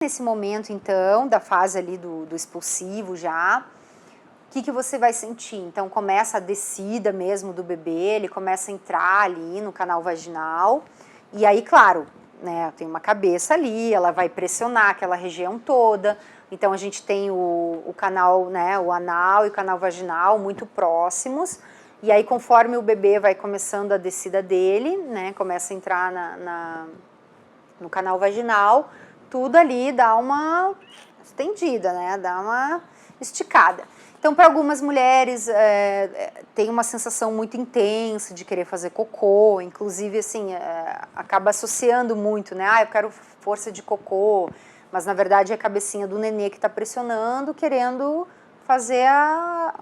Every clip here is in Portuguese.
Nesse momento, então, da fase ali do expulsivo já, o que você vai sentir? Então, começa a descida mesmo do bebê, ele começa a entrar ali no canal vaginal, e aí, claro, né, tem uma cabeça ali, ela vai pressionar aquela região toda, então a gente tem o canal, né, o anal e o canal vaginal muito próximos, e aí conforme o bebê vai começando a descida dele, né, começa a entrar no canal vaginal, tudo ali dá uma estendida, né? Dá uma esticada. Então, para algumas mulheres, tem uma sensação muito intensa de querer fazer cocô, inclusive, assim, acaba associando muito, né? Ah, eu quero força de cocô, mas na verdade é a cabecinha do nenê que está pressionando, querendo fazer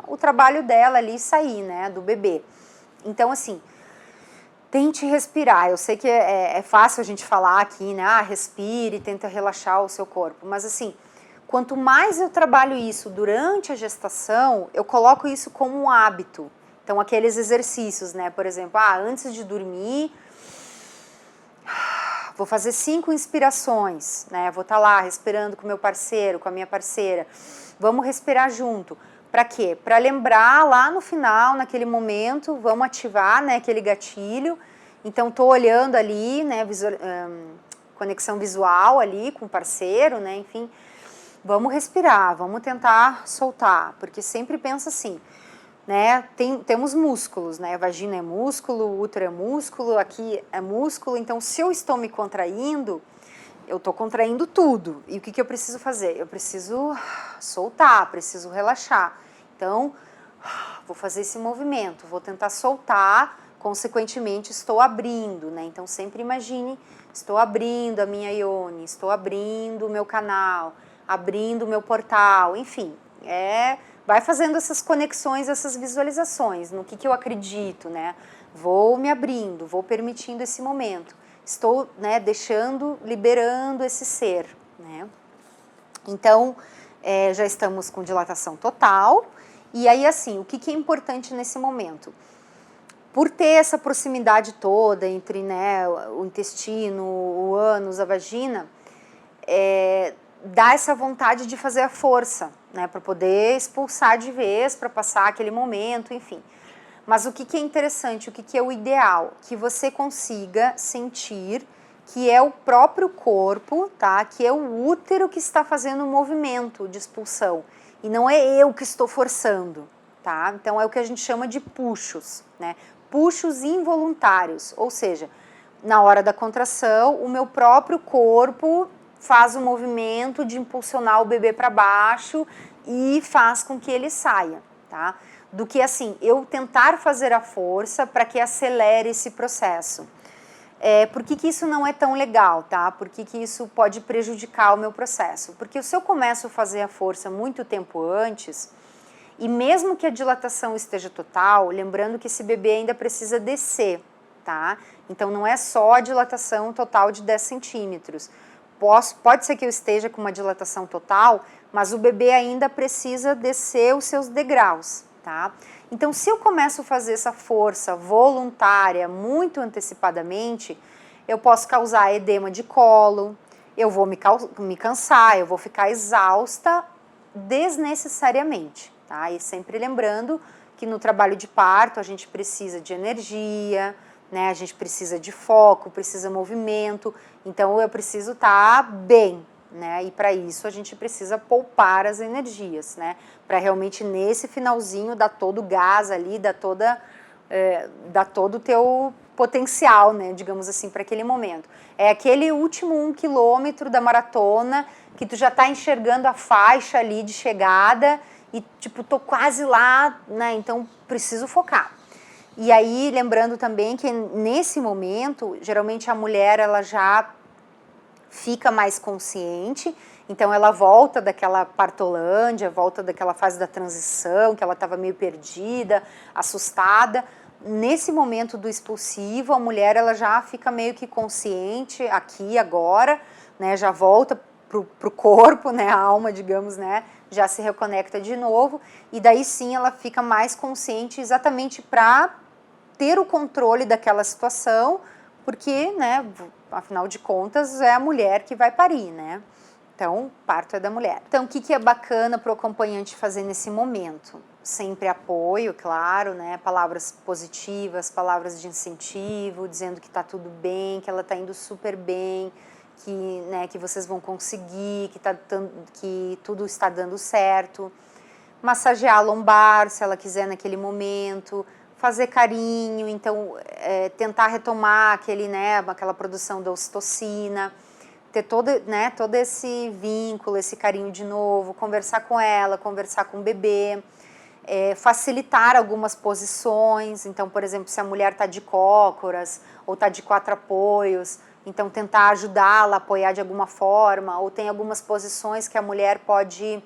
o trabalho dela ali sair, né? Do bebê. Então, assim, tente respirar. Eu sei que é fácil a gente falar aqui, né? Ah, respire, tenta relaxar o seu corpo. Mas assim, quanto mais eu trabalho isso durante a gestação, eu coloco isso como um hábito. Então, aqueles exercícios, né? Por exemplo, antes de dormir, vou fazer 5 inspirações, né? Vou estar lá respirando com o meu parceiro, com a minha parceira. Vamos respirar junto. Para quê? Para lembrar lá no final, naquele momento, vamos ativar, né, aquele gatilho. Então, estou olhando ali, né, conexão visual ali com o parceiro, né, enfim. Vamos respirar, vamos tentar soltar, porque sempre pensa assim, né, temos músculos, né, vagina é músculo, útero é músculo, aqui é músculo, então se eu estou me contraindo, eu estou contraindo tudo. E o que eu preciso fazer? Eu preciso soltar, preciso relaxar. Então, vou fazer esse movimento, vou tentar soltar, consequentemente estou abrindo, né? Então, sempre imagine, estou abrindo a minha ione, estou abrindo o meu canal, abrindo o meu portal, enfim. Vai fazendo essas conexões, essas visualizações, no que eu acredito, né? Vou me abrindo, vou permitindo esse momento. Estou, né, deixando, liberando esse ser, né? Então, já estamos com dilatação total. E aí, assim, o que é importante nesse momento? Por ter essa proximidade toda entre, né, o intestino, o ânus, a vagina, dá essa vontade de fazer a força, né, para poder expulsar de vez, para passar aquele momento, enfim. Mas o que é interessante, o que é o ideal? Que você consiga sentir que é o próprio corpo, tá? Que é o útero que está fazendo o movimento de expulsão. E não é eu que estou forçando, tá? Então é o que a gente chama de puxos, né? Puxos involuntários, ou seja, na hora da contração, o meu próprio corpo faz o movimento de impulsionar o bebê para baixo e faz com que ele saia, tá? Do que assim, eu tentar fazer a força para que acelere esse processo. Por que isso não é tão legal, tá? Por que isso pode prejudicar o meu processo? Porque se eu começo a fazer a força muito tempo antes, e mesmo que a dilatação esteja total, lembrando que esse bebê ainda precisa descer, tá? Então não é só a dilatação total de 10 centímetros. Pode ser que eu esteja com uma dilatação total, mas o bebê ainda precisa descer os seus degraus, tá? Então, se eu começo a fazer essa força voluntária muito antecipadamente, eu posso causar edema de colo, eu vou me cansar, eu vou ficar exausta desnecessariamente, tá? E sempre lembrando que no trabalho de parto a gente precisa de energia, né? A gente precisa de foco, precisa de movimento, então eu preciso estar bem, né? E para isso a gente precisa poupar as energias, né? Para realmente nesse finalzinho dar todo o gás ali, dar todo o teu potencial, né? Digamos assim, para aquele momento. É aquele último 1 quilômetro da maratona que tu já está enxergando a faixa ali de chegada e tipo, tô quase lá, né? Então preciso focar. E aí, lembrando também que nesse momento, geralmente a mulher ela já fica mais consciente, então ela volta daquela partolândia, volta daquela fase da transição, que ela estava meio perdida, assustada. Nesse momento do expulsivo, a mulher ela já fica meio que consciente aqui, agora, né, já volta pro corpo, né, a alma, digamos, né, já se reconecta de novo, e daí sim ela fica mais consciente exatamente para ter o controle daquela situação, porque, né, afinal de contas, é a mulher que vai parir, né? Então, parto é da mulher. Então, o que é bacana para o acompanhante fazer nesse momento? Sempre apoio, claro, né? Palavras positivas, palavras de incentivo, dizendo que tá tudo bem, que ela tá indo super bem, que, né, que vocês vão conseguir, que tudo está dando certo. Massagear a lombar, se ela quiser naquele momento, fazer carinho, então tentar retomar aquela produção da ocitocina, ter todo esse vínculo, esse carinho de novo, conversar com ela, conversar com o bebê, facilitar algumas posições. Então, por exemplo, se a mulher está de cócoras ou está de 4 apoios, então tentar ajudá-la a apoiar de alguma forma, ou tem algumas posições que a mulher pode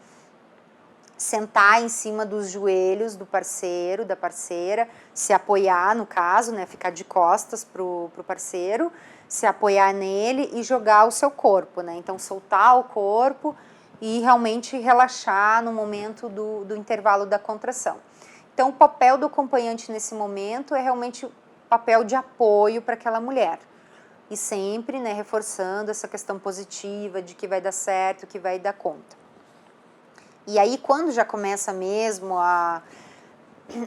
sentar em cima dos joelhos do parceiro, da parceira, se apoiar no caso, né, ficar de costas pro parceiro, se apoiar nele e jogar o seu corpo, né, então soltar o corpo e realmente relaxar no momento do intervalo da contração. Então o papel do acompanhante nesse momento é realmente o papel de apoio para aquela mulher. E sempre, né, reforçando essa questão positiva de que vai dar certo, que vai dar conta. E aí, quando já começa mesmo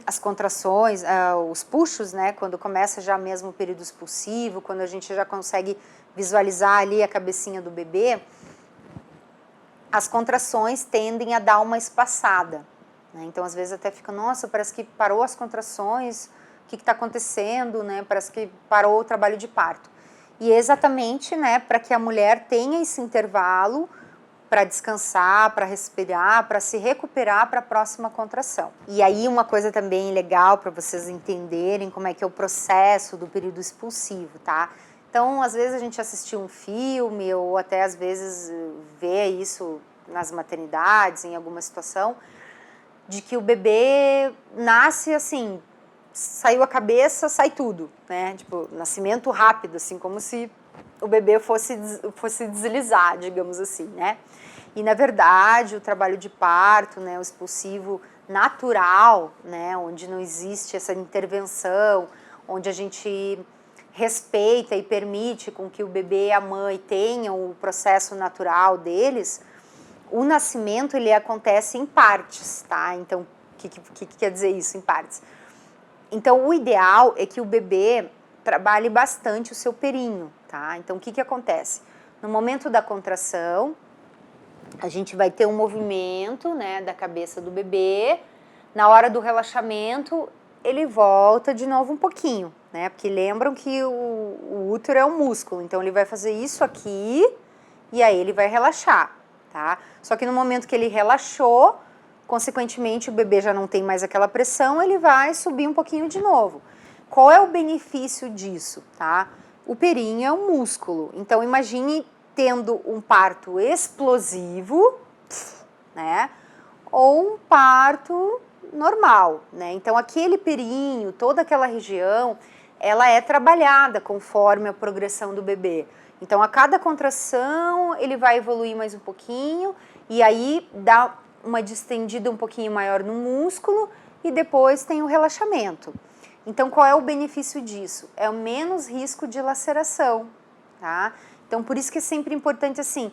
as contrações, os puxos, né, quando começa já mesmo o período expulsivo, quando a gente já consegue visualizar ali a cabecinha do bebê, as contrações tendem a dar uma espaçada, né? Então, às vezes até fica, nossa, parece que parou as contrações, o que está acontecendo, né? Parece que parou o trabalho de parto. E é exatamente, né, para que a mulher tenha esse intervalo para descansar, para respirar, para se recuperar para a próxima contração. E aí uma coisa também legal para vocês entenderem como é que é o processo do período expulsivo, tá? Então, às vezes a gente assistiu um filme ou até às vezes vê isso nas maternidades, em alguma situação, de que o bebê nasce assim, saiu a cabeça, sai tudo, né? Tipo, nascimento rápido, assim, como se o bebê fosse deslizar, digamos assim, né? E, na verdade, o trabalho de parto, né, o expulsivo natural, né, onde não existe essa intervenção, onde a gente respeita e permite com que o bebê e a mãe tenham o processo natural deles, o nascimento, ele acontece em partes, tá? Então, o que quer dizer isso, em partes? Então, o ideal é que o bebê trabalhe bastante o seu perinho, tá? Então, o que acontece? No momento da contração, a gente vai ter um movimento, né, da cabeça do bebê. Na hora do relaxamento, ele volta de novo um pouquinho, né? Porque lembram que o útero é um músculo, então ele vai fazer isso aqui e aí ele vai relaxar, tá? Só que no momento que ele relaxou, consequentemente o bebê já não tem mais aquela pressão, ele vai subir um pouquinho de novo. Qual é o benefício disso, tá? O perinho é um músculo, então imagine tendo um parto explosivo, né, ou um parto normal, né? Então aquele perinho, toda aquela região, ela é trabalhada conforme a progressão do bebê. Então a cada contração ele vai evoluir mais um pouquinho e aí dá uma distendida um pouquinho maior no músculo e depois tem o relaxamento. Então qual é o benefício disso? É o menos risco de laceração, tá? Então, por isso que é sempre importante, assim,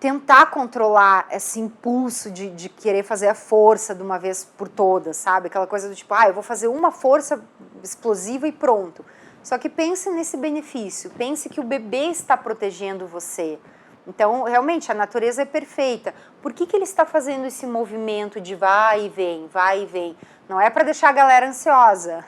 tentar controlar esse impulso de querer fazer a força de uma vez por todas, sabe? Aquela coisa do tipo, eu vou fazer uma força explosiva e pronto. Só que pense nesse benefício, pense que o bebê está protegendo você. Então, realmente, a natureza é perfeita. Por que ele está fazendo esse movimento de vai e vem, vai e vem? Não é para deixar a galera ansiosa,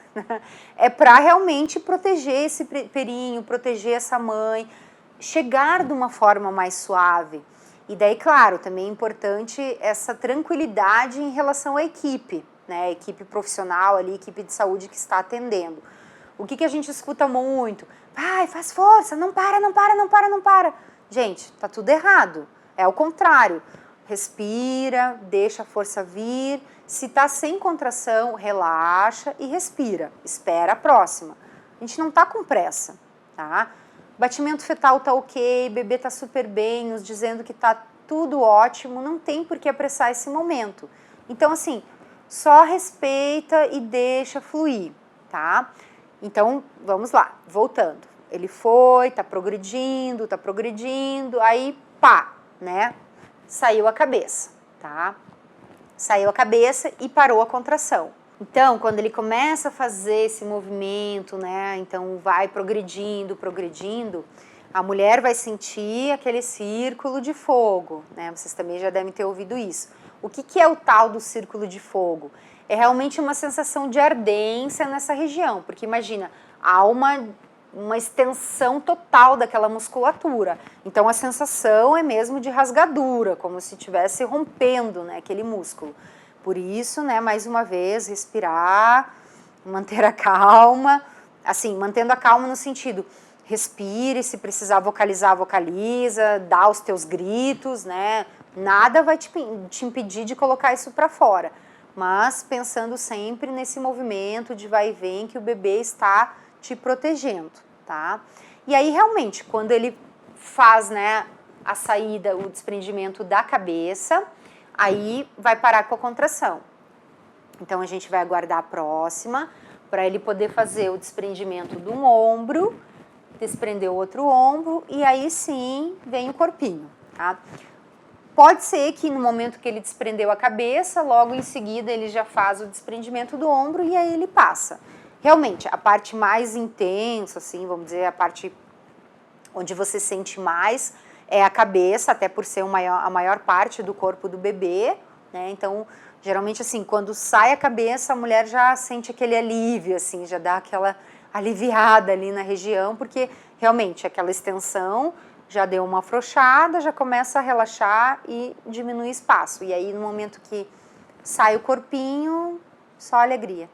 é para realmente proteger esse perinho, proteger essa mãe, chegar de uma forma mais suave. E daí, claro, também é importante essa tranquilidade em relação à equipe, né? A equipe profissional ali, equipe de saúde que está atendendo. O que a gente escuta muito? Vai, faz força, não para, não para, não para, não para. Gente, tá tudo errado. É o contrário. Respira, deixa a força vir. Se tá sem contração, relaxa e respira. Espera a próxima. A gente não tá com pressa, tá? Batimento fetal tá ok, bebê tá super bem, nos dizendo que tá tudo ótimo, não tem por que apressar esse momento. Então, assim, só respeita e deixa fluir, tá? Então, vamos lá, voltando. Ele foi, tá progredindo, aí pá, né? saiu a cabeça, tá? Saiu a cabeça e parou a contração. Então, quando ele começa a fazer esse movimento, né, então vai progredindo, a mulher vai sentir aquele círculo de fogo, né, vocês também já devem ter ouvido isso. O que é o tal do círculo de fogo? É realmente uma sensação de ardência nessa região, porque imagina, há uma extensão total daquela musculatura, então a sensação é mesmo de rasgadura, como se estivesse rompendo, né, aquele músculo. Por isso, né, mais uma vez, respirar, manter a calma, assim, mantendo a calma no sentido, respire, se precisar vocalizar, vocaliza, dá os teus gritos, né, nada vai te impedir de colocar isso para fora, mas pensando sempre nesse movimento de vai e vem que o bebê está te protegendo, tá? E aí, realmente, quando ele faz, né, a saída, o desprendimento da cabeça, aí vai parar com a contração. Então, a gente vai aguardar a próxima, para ele poder fazer o desprendimento de um ombro, desprender o outro ombro, e aí sim, vem o corpinho, tá? Pode ser que no momento que ele desprendeu a cabeça, logo em seguida ele já faz o desprendimento do ombro e aí ele passa. Realmente, a parte mais intensa, assim, vamos dizer, a parte onde você sente mais é a cabeça, até por ser a maior parte do corpo do bebê, né? Então, geralmente, assim, quando sai a cabeça, a mulher já sente aquele alívio, assim, já dá aquela aliviada ali na região, porque realmente aquela extensão já deu uma afrouxada, já começa a relaxar e diminui espaço. E aí, no momento que sai o corpinho, só alegria.